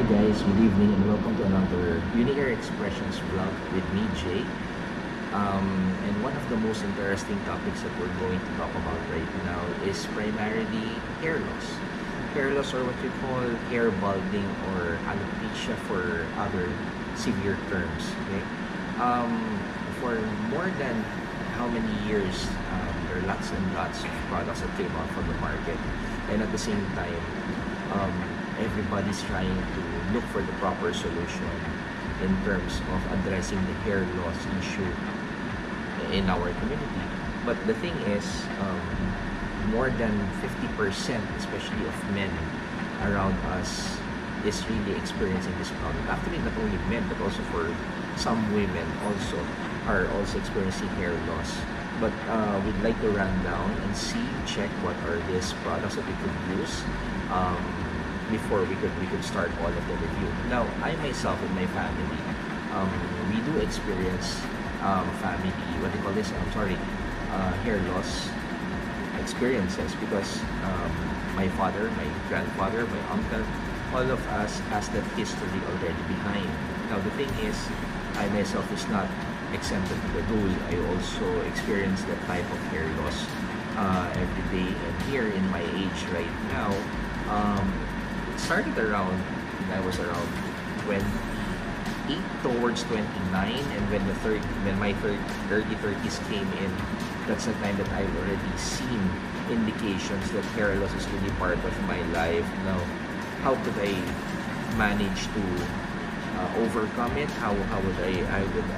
guys, good evening and welcome to another Unique Expressions vlog with me, Jay. And one of the most interesting topics that we're going to talk about right now is primarily hair loss. Hair loss, or what you call hair balding, or alopecia for other severe terms. Okay? For more than how many years, there are lots and lots of products that came out from the market, and at the same time, everybody's trying to look for the proper solution in terms of addressing the hair loss issue in our community. But the thing is, more than 50%, especially of men around us, is really experiencing this problem. Actually, not only men, but also for some women also are also experiencing hair loss. But we'd like to run down and check what are these products that we could use before we could start all of the review. Now, I myself and my family, we do experience family, what do you call this? Hair loss experiences, because my father, my grandfather, my uncle, all of us has that history already behind. Now, the thing is, I myself is not exempted to the rule. I also experience that type of hair loss every day, and here in my age right now, it started around, I was around 28 towards 29, and when my early 30s came in, that's the time that I've already seen indications that hair loss is really part of my life. Now, how could I manage to overcome it? How would I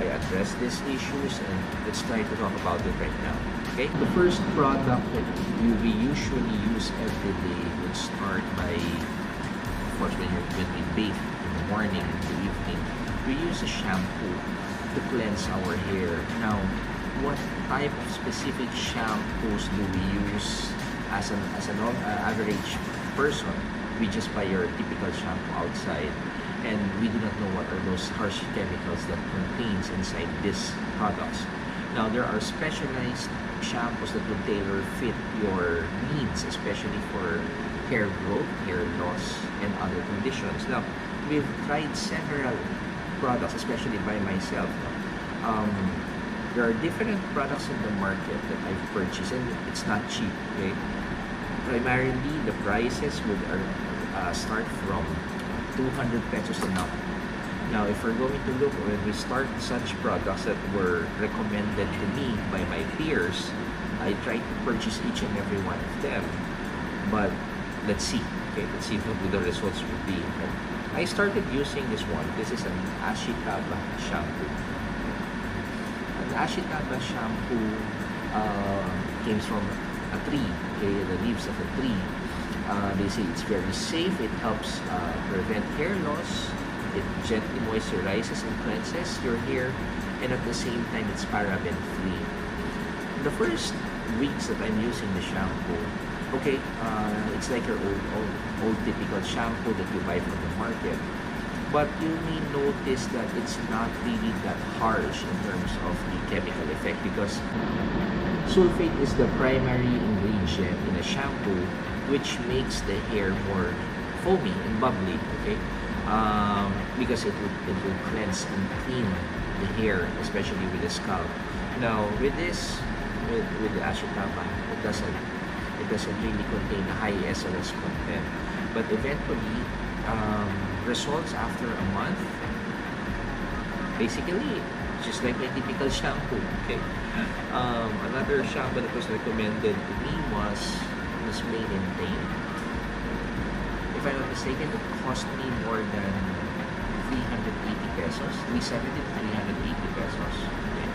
address these issues? And let's try to talk about it right now. Okay, the first product that we usually use every day would start by, of course, when we bathe in the morning, in the evening, we use a shampoo to cleanse our hair. Now, what type of specific shampoos do we use as an average person? We just buy your typical shampoo outside, and we do not know what are those harsh chemicals that contains inside these products. Now, there are specialized shampoos that will tailor fit your needs, especially for hair growth, hair loss, and other conditions. Now, we've tried several products, especially by myself. There are different products in the market that I've purchased, and it's not cheap. Okay, primarily the prices would start from 200 pesos and up. Now, if we're going to look, when we start such products that were recommended to me by my peers, I tried to purchase each and every one of them. But let's see. Okay, let's see what the results would be. I started using this one. This is an Ashitaba shampoo. An Ashitaba shampoo came from a tree. Okay, the leaves of a tree. They say it's very safe. It helps prevent hair loss. It gently moisturizes and cleanses your hair, and at the same time, it's paraben free. The first weeks that I'm using the shampoo, okay, it's like your old typical shampoo that you buy from the market. But you may notice that it's not really that harsh in terms of the chemical effect, because sulfate is the primary ingredient in a shampoo, which makes the hair more foamy and bubbly. Okay, because it will cleanse and clean the hair, especially with the scalp. Now, with this, with the Ashitaba, it doesn't really contain a high SLS content, but eventually, results after a month, basically just like my typical shampoo. Okay, another shampoo that was recommended to me was Made in Pain. If I'm not mistaken, it cost me more than 380 pesos, 370 to 380 pesos. Okay.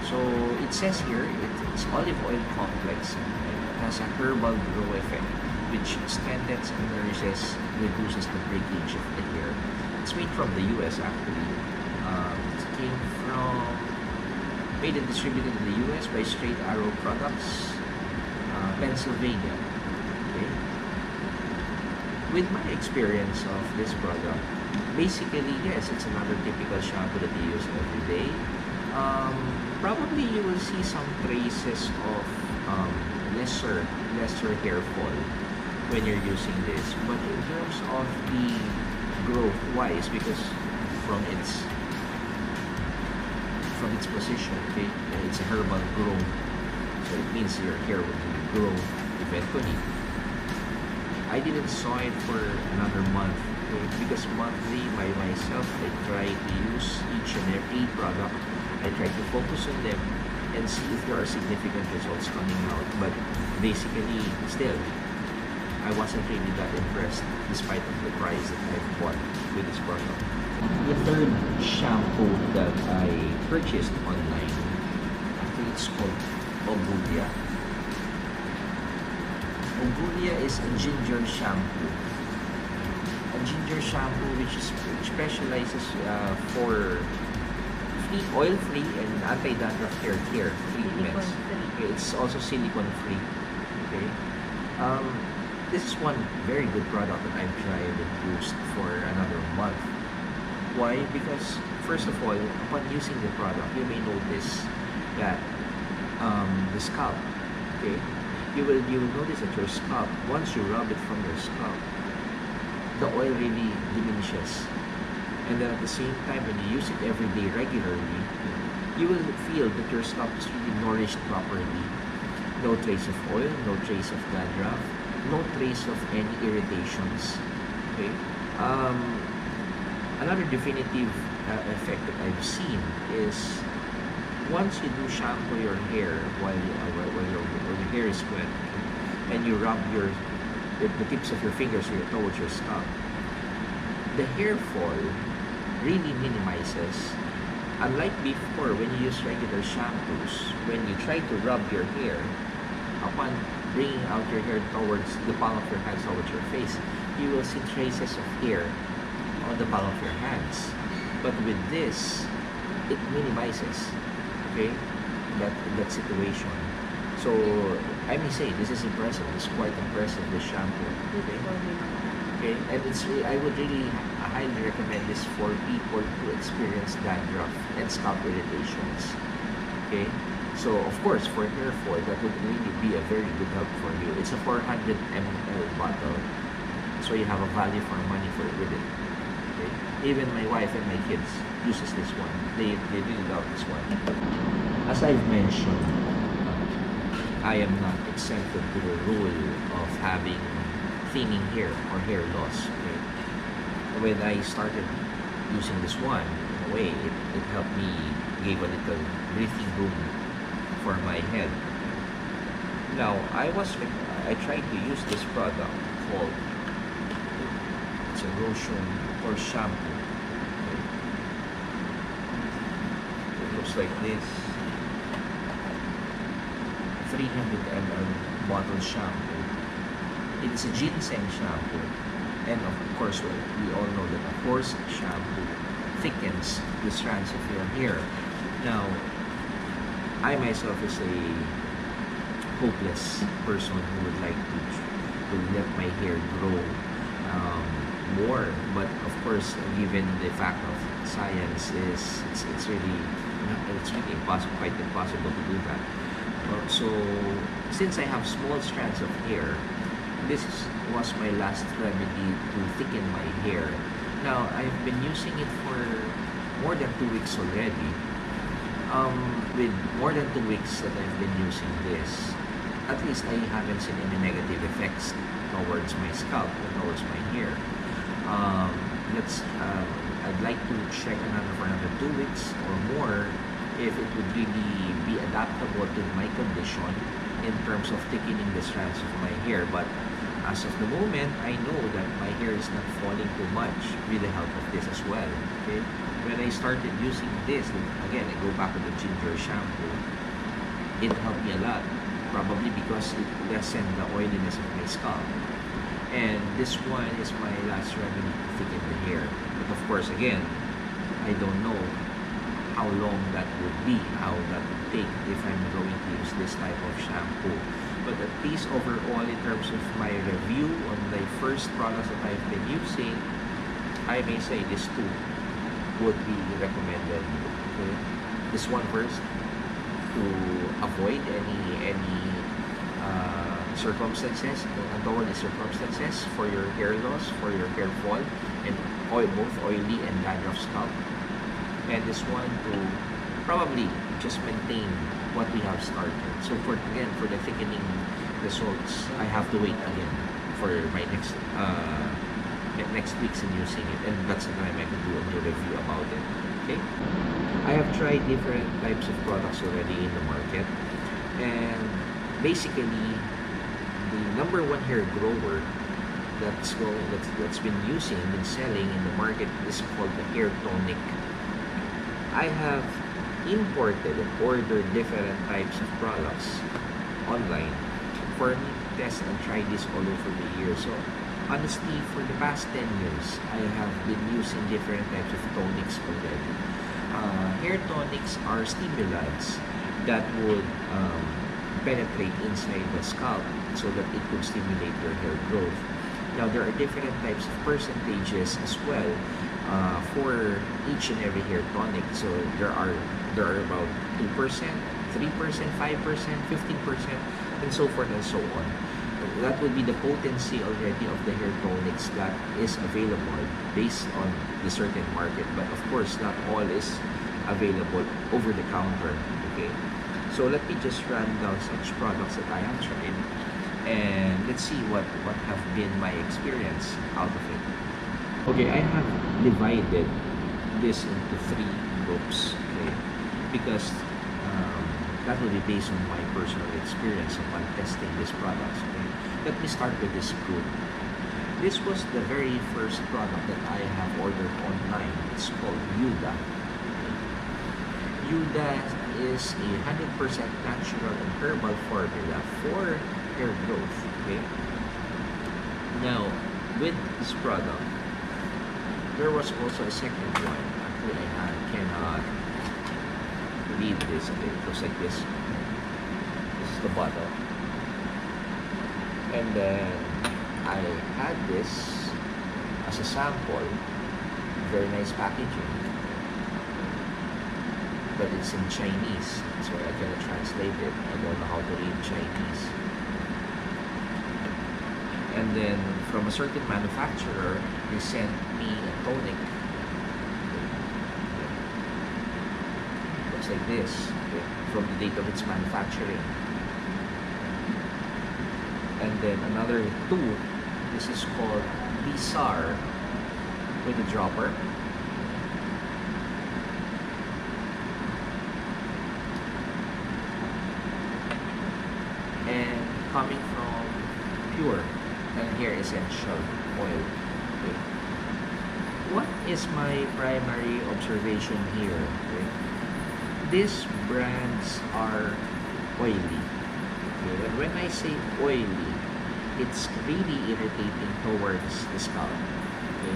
So it says here it's olive oil complex, and it has a herbal glow effect, which strengthens and reduces the breakage of the hair. It's made from the US actually. It came from, made and distributed in the US by Straight Arrow Products, Pennsylvania. Okay. With my experience of this product, basically, yes, it's another typical shampoo that you use every day. Probably you will see some traces of lesser hair fall when you're using this. But in terms of the growth. Why? Is because from its position, okay, it's a herbal growth, so it means your hair will grow eventually. I didn't saw it for another month, okay, because monthly by myself I try to use each and every product. I try to focus on them and see if there are significant results coming out. But basically, still, I wasn't really that impressed despite of the price that I bought with this product. The third shampoo that I purchased online, I think it's called Obulia. Obulia is a ginger shampoo. A ginger shampoo which specializes for oil-free and anti-dandruff hair care treatments. Okay, it's also silicone-free. Okay. This is one very good product that I've tried and used for another month. Why? Because first of all, upon using the product, you may notice that the scalp, okay, you will notice that your scalp, once you rub it from your scalp, the oil really diminishes. And then at the same time, when you use it every day regularly, you will feel that your scalp is really nourished properly. No trace of oil, no trace of dandruff, no trace of any irritations. Okay. Another definitive effect that I've seen is once you do shampoo your hair while your hair is wet, and you rub the tips of your fingers towards your scalp, the hair fall really minimizes. Unlike before, when you use regular shampoos, when you try to rub your hair, upon bringing out your hair towards the palm of your hands towards your face, you will see traces of hair on the palm of your hands. But with this, it minimizes, okay, that situation. So I may say this is impressive. It's quite impressive, this shampoo. Okay, okay, and I would really highly recommend this for people who experience dandruff and scalp irritations. Okay, so of course for hair fall, that would really be a very good help for you. It's a 400 ml bottle, so you have a value for money with it. Okay? Even my wife and my kids uses this one. They really love this one. As I've mentioned, I am not exempted to the rule of having thinning hair or hair loss. Okay? When I started using this one, in a way, it helped me, gave a little breathing room for my head. Now, I tried to use this product called, it's a lotion or shampoo. Okay. It looks like this. 300 ml bottle shampoo. It is a ginseng shampoo. And of course, we all know that a horse shampoo thickens the strands of your hair. Now, I myself is a hopeless person who would like to let my hair grow more, but of course, given the fact of science, it's really impossible, quite impossible to do that. So since I have small strands of hair, this was my last remedy to thicken my hair. Now, I've been using it for more than 2 weeks already. With more than 2 weeks that I've been using this, at least I haven't seen any negative effects towards my scalp or towards my hair. I'd like to check for another 2 weeks or more if it would really be adaptable to my condition in terms of thickening the strands of my hair. But as of the moment, I know that my hair is not falling too much with the help of this as well. Okay, when I started using this, again, I go back to the ginger shampoo. It helped me a lot, probably because it lessened the oiliness of my scalp. And this one is my last remedy to thicken the hair. But of course, again, I don't know how long that would be, how that would take if I'm going to use this type of shampoo. But at least overall, in terms of my review on the first products that I've been using, I may say these two would be recommended. Okay? This one first, to avoid any circumstances, untoward circumstances for your hair loss, for your hair fall, and both oily and dandruff scalp. And this one to probably just maintain what we have started. So for the thickening results, I have to wait again for my next weeks in using it, and that's the time I can do a new review about it. Okay, I have tried different types of products already in the market, and basically the number one hair grower that's been selling in the market is called the hair tonic. I have imported and ordered different types of products online for me to test and try this all over the year. So honestly, for the past 10 years, I have been using different types of tonics already. Hair tonics are stimulants that would penetrate inside the scalp so that it could stimulate your hair growth. Now, there are different types of percentages as well for each and every hair tonic. So there are about 2%, 3%, 5%, 15%, and so forth and so on. That would be the potency already of the hair tonics that is available based on the certain market. But of course, not all is available over the counter. Okay, so let me just run down such products that I have tried, and let's see what have been my experience out of it. Okay, I have divided this into 3 groups. Okay, because that will be based on my personal experience upon testing these products. Okay? Let me start with this group. This was the very first product that I have ordered online. It's called Yuda. Yuda is a 100% natural and herbal formula for hair growth. Okay? Now, with this product, there was also a second one. Actually, I cannot read this. Okay, it looks like this. This is the bottle, and then I had this as a sample. Very nice packaging, but it's in Chinese, so I cannot translate it. I don't know how to read Chinese. And then from a certain manufacturer, they sent me a tonic. Like this, okay, from the date of its manufacturing. And then another 2, this is called Bizarre with a dropper. And coming from Pure and Hair Essential Oil. Okay. What is my primary observation here? Okay. These brands are oily. Okay? And when I say oily, it's really irritating towards the scalp. Okay?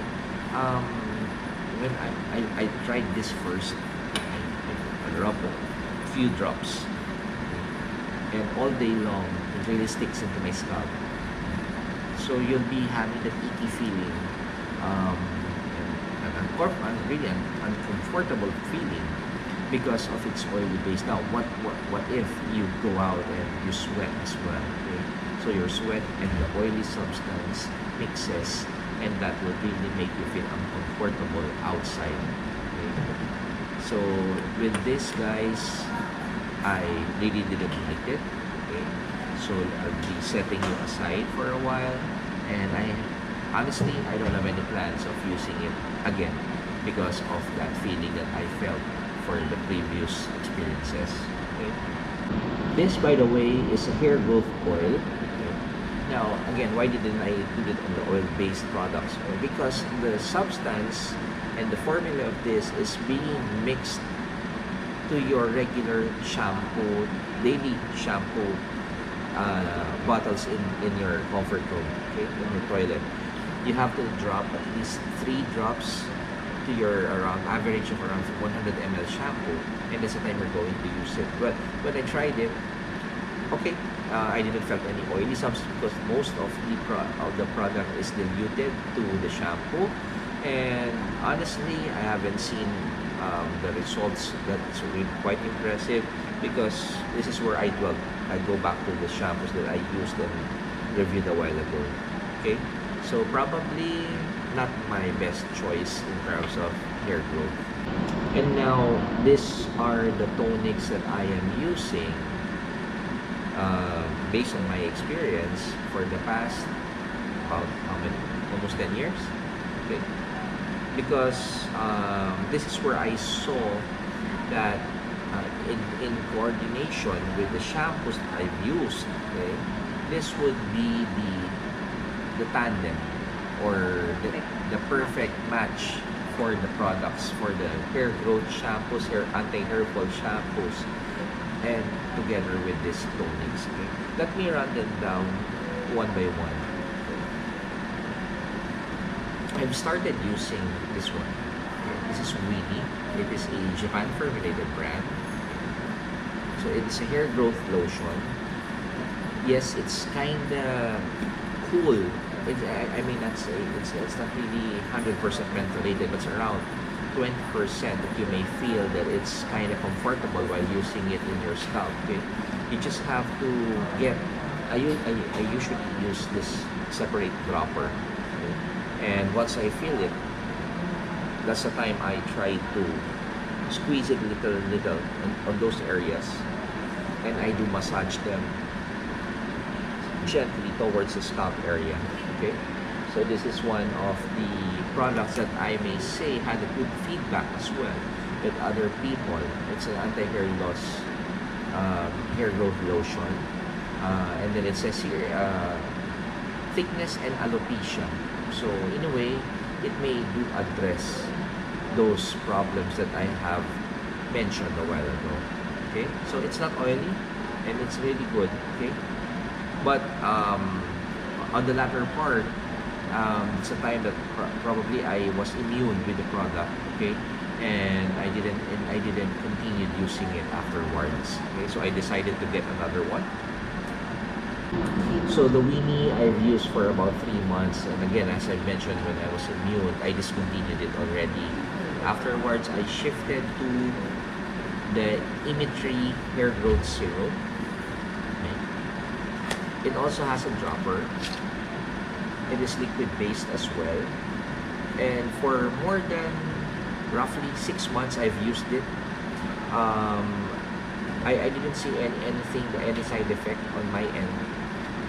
When I tried this first, I dropped a few drops, okay? And all day long, it really sticks into my scalp. So you'll be having that icky feeling, and really an uncomfortable feeling, because of its oily base. Now, what if you go out and you sweat as well? Okay? So your sweat and the oily substance mixes, and that will really make you feel uncomfortable outside. Okay? So with this, guys, I really didn't like it. Okay? So I'll be setting you aside for a while, and honestly, I don't have any plans of using it again because of that feeling that I felt for the previous experiences. Okay? This, by the way, is a hair growth oil. Okay? Now, again, why didn't I put it on the oil-based products? Because the substance and the formula of this is being mixed to your regular shampoo, daily shampoo bottles in your comfort room, okay, in your toilet. You have to drop at least 3 drops to your average of around 100 ml shampoo, and that's the time you're going to use it. But when I tried it, okay, I didn't felt any oily substance because most of the product is diluted to the shampoo, and honestly, I haven't seen the results that's really quite impressive, because this is where I dwell I go back to the shampoos that I used and reviewed a while ago. Okay, so probably not my best choice in terms of hair growth. And now these are the tonics that I am using based on my experience for the past about how many, almost 10 years. Okay, because this is where I saw that in coordination with the shampoos that I've used, okay, this would be the tandem or the perfect match for the products, for the hair growth shampoos, anti-hair fall shampoos, and together with this tonics. Okay? Let me run them down one by one. I've started using this one. Okay? This is Weenie. It is a Japan formulated brand. So it's a hair growth lotion. Yes, it's kinda cool. I mean, it's not really 100% mentholated, but it's around 20% that you may feel that it's kind of comfortable while using it in your scalp. Okay, you just have to get. I usually use this separate dropper, okay? And once I feel it, that's the time I try to squeeze it little on those areas, and I do massage them gently towards the scalp area. Okay, so this is one of the products that I may say had a good feedback as well with other people. It's an anti-hair loss hair growth lotion, and then it says here thickness and alopecia. So in a way, it may do address those problems that I have mentioned a while ago. Okay, so it's not oily and it's really good. Okay, but on the latter part, it's a time that probably I was immune with the product, okay, and I didn't continue using it afterwards. Okay, so I decided to get another one. So the Weenie I've used for about 3 months, and again, as I mentioned, when I was immune, I discontinued it already. Afterwards, I shifted to the Imitry Hair Growth Serum. It also has a dropper. It is liquid based as well. And for more than roughly 6 months I've used it. I didn't see any side effect on my end.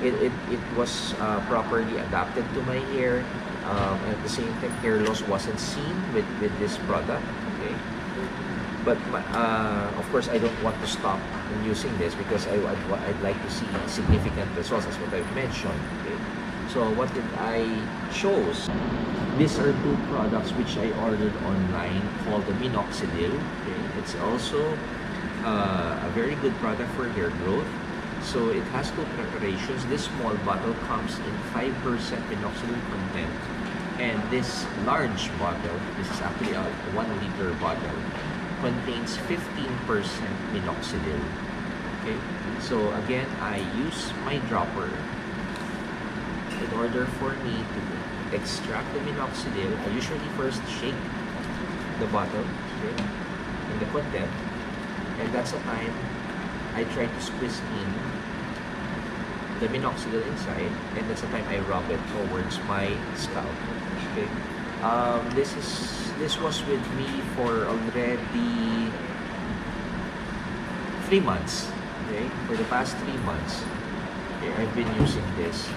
It was properly adapted to my hair. At the same time, hair loss wasn't seen with this product. Okay. But of course, I don't want to stop in using this because I'd like to see significant results, as what I've mentioned. Okay? So what did I chose? These are 2 products which I ordered online called the minoxidil. Okay? It's also a very good product for hair growth. So it has 2 preparations. This small bottle comes in 5% minoxidil content. And this large bottle, this is actually a 1 liter bottle, contains 15% minoxidil. Okay, so again, I use my dropper in order for me to extract the minoxidil. I usually first shake the bottle, okay, and the content, and that's the time I try to squeeze in the minoxidil inside, and that's the time I rub it towards my scalp. Okay, this was with me for already 3 months. Okay, for the past 3 months, okay, I've been using this.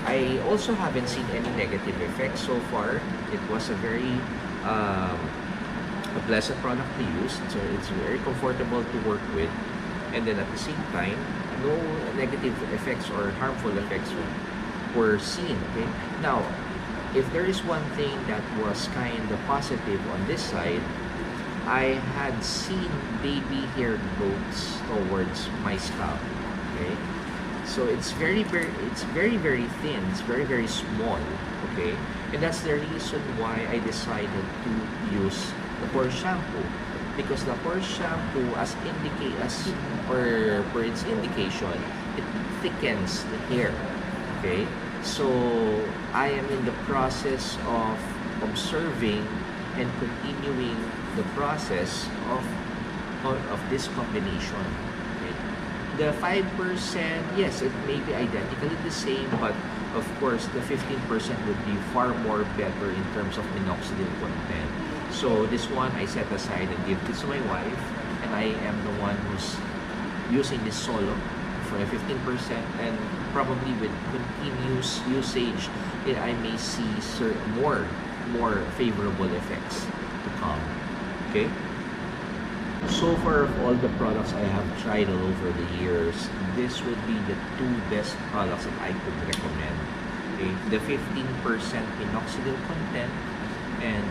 I also haven't seen any negative effects so far. It was a very a pleasant product to use. So it's very comfortable to work with, and then at the same time, no negative effects or harmful effects were seen. Okay, now, if there is one thing that was kind of positive on this side, I had seen baby hair growths towards my scalp. Okay, so it's very thin. It's very small. Okay, and that's the reason why I decided to use the Pore shampoo, because the Pore shampoo, per its indication, it thickens the hair. Okay. So I am in the process of observing and continuing the process of this combination. Okay? The 5%, yes, it may be identically the same, but of course, the 15% would be far more better in terms of minoxidil content. So this one, I set aside and give this to my wife, and I am the one who's using this solo for a 15%, and probably with continuous usage, I may see more favorable effects to come. Okay. So far of all the products I have tried all over the years, this would be the two best products that I could recommend. Okay? The 15% minoxidil content and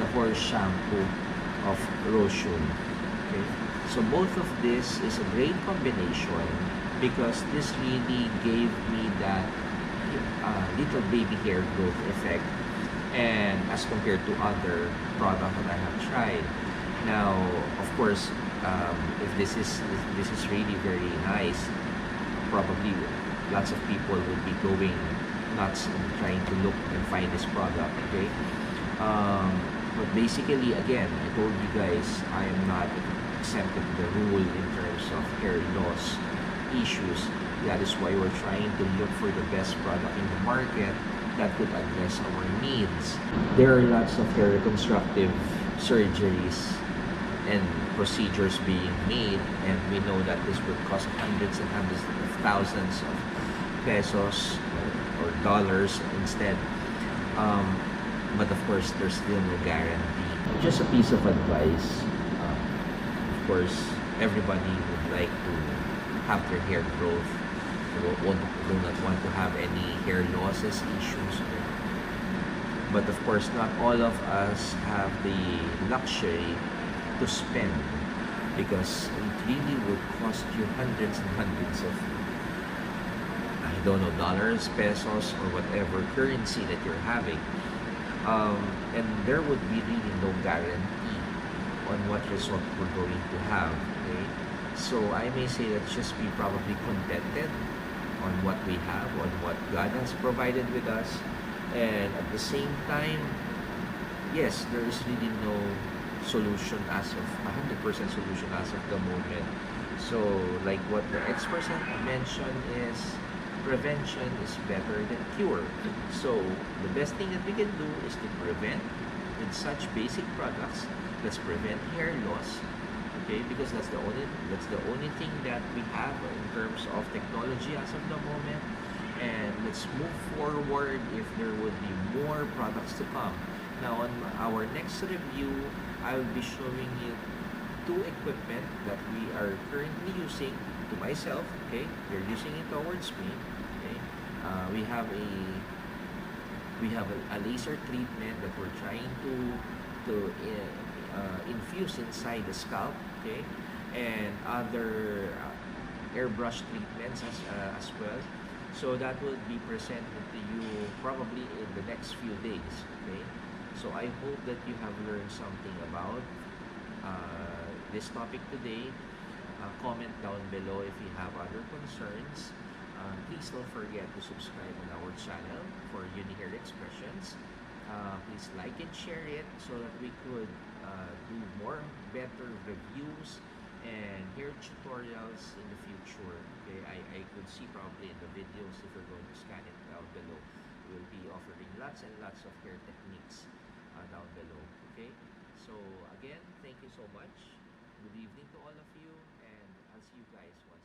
the horse shampoo of Roshun. Okay? So both of this is a great combination because this really gave me that little baby hair growth effect, and as compared to other products that I have tried. Now, of course, if this is really very nice, probably lots of people will be going nuts and trying to look and find this product. Okay, but basically, again, I told you guys I am not exempted to the rule in terms of hair loss issues. That is why we're trying to look for the best product in the market that could address our needs. There are lots of hair reconstructive surgeries and procedures being made, and we know that this would cost hundreds and hundreds of thousands of pesos or dollars instead. But of course, there's still no guarantee. Just a piece of advice. Of course, everybody would like to have their hair growth. Do not want to have any hair losses issues. But of course, not all of us have the luxury to spend, because it really would cost you hundreds and hundreds of, I don't know, dollars, pesos, or whatever currency that you're having. And there would be really no guarantee on what result we're going to have. Okay? So I may say that just be probably contented on what we have, on what God has provided with us. And at the same time, yes, there is really no solution as of 100% solution as of the moment. So like what the experts have mentioned is prevention is better than cure. So the best thing that we can do is to prevent with such basic products. Let's prevent hair loss. Okay, because that's the only thing that we have in terms of technology as of the moment. And let's move forward if there would be more products to come. Now on our next review, I will be showing you two equipment that we are currently using. To myself, okay, you're using it towards me. Okay, we have a laser treatment that we're trying to infuse inside the scalp. Okay, and other airbrush treatments as well. So that will be presented to you probably in the next few days. Okay. So I hope that you have learned something about this topic today. Comment down below if you have other concerns. Please don't forget to subscribe on our channel for Hair Expressions. Please like and share it so that we could do more better reviews and hair tutorials in the future. Okay, I could see probably in the videos, if you're going to scan it down below, we'll be offering lots and lots of hair techniques down below. Okay, so again, thank you so much. Good evening to all of you, and I'll see you guys one